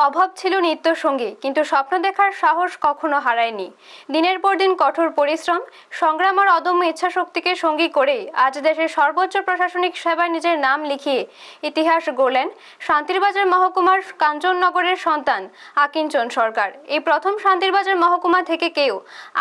অভাব ছিল নিত্যসঙ্গী, কিন্তু স্বপ্ন দেখার সাহস কখনো হারায়নি। দিনের পর দিন কঠোর পরিশ্রম, সংগ্রাম আর অদম্য ইচ্ছাশক্তিকে সঙ্গী করেই আজ দেশের সর্বোচ্চ প্রশাসনিক সেবায় নিজের নাম লিখিয়ে ইতিহাস গড়লেন শান্তিরবাজার মহকুমার কাঞ্চননগরের সন্তান আকিঞ্চন সরকার। এই প্রথম শান্তিরবাজার মহকুমা থেকে কেউ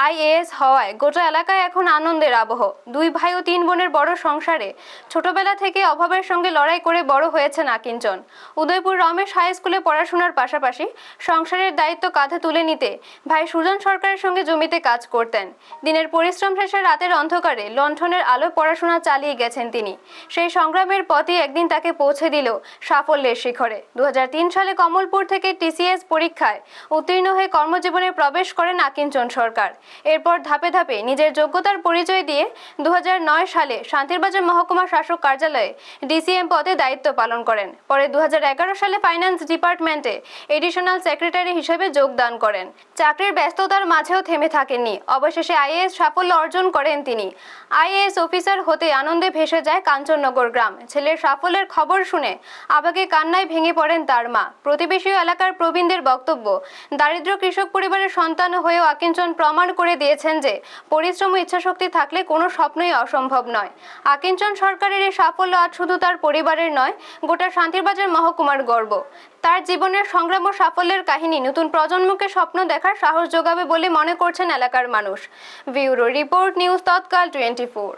আইএএস হওয়ায় গোটা এলাকায় এখন আনন্দের আবহ। দুই ভাই ও তিন বোনের বড় সংসারে ছোটবেলা থেকে অভাবের সঙ্গে লড়াই করে বড় হয়েছেন আকিঞ্চন। উদয়পুর রমেশ হাই স্কুলে পড়াশোনার পাশাপাশি সংসারের দায়িত্ব কাঁধে তুলে নিতে ভাই সুজন সরকারের সঙ্গে জমিতে কাজ করতেন। দিনের পরিশ্রম শেষে রাতের অন্ধকারে লণ্ঠনের আলো পড়াশোনা চালিয়ে গেছেন তিনি। সেই সংগ্রামের পথই একদিন তাকে পৌঁছে দিল সাফল্যের শিখরে। 2003 সালে কমলপুর থেকে টিসিএস পরীক্ষায় উত্তীর্ণ হয়ে কর্মজীবনে প্রবেশ করেন আকিঞ্চন সরকার। এরপর ধাপে ধাপে নিজের যোগ্যতার পরিচয় দিয়ে 2009 সালে শান্তিরবাজার মহকুমা শাসক কার্যালয়ে ডিসিএম পদে দায়িত্ব পালন করেন। পরে 2011 সালে ফাইন্যান্স ডিপার্টমেন্টে এডিশনাল সেক্রেটারি হিসেবে যোগদান করেন। চাকরির ব্যস্ততার মাঝেও থেমে থাকেননি। অবশেষে আইএএস সাফল্য অর্জন করেন তিনি। আইএএস অফিসার হতে আনন্দে ভেসে যায় কাঞ্চননগর গ্রাম। ছেলের সাফল্যের খবর শুনে আবেগে কান্নায় ভেঙে পড়েন তার মা। প্রতিবেশী এলাকার প্রবীণদের বক্তব্য, দারিদ্র কৃষক পরিবারের সন্তান হয়েও আকিঞ্চন প্রমাণ করে দিয়েছেন যে পরিশ্রম ও ইচ্ছাশক্তি থাকলে কোনো স্বপ্নই অসম্ভব নয়। আকিঞ্চন সরকারের এই সাফল্য আজ শুধু তার পরিবারের নয়, গোটা শান্তিরবাজার মহকুমার গর্ব। তার জীবনের সংগ্রাম ও সাফল্যের কাহিনী নতুন প্রজন্মকে স্বপ্ন দেখার সাহস যোগাবে বলে মনে করছেন এলাকার মানুষ। ব্যুরো রিপোর্ট, নিউজ তৎকাল 24।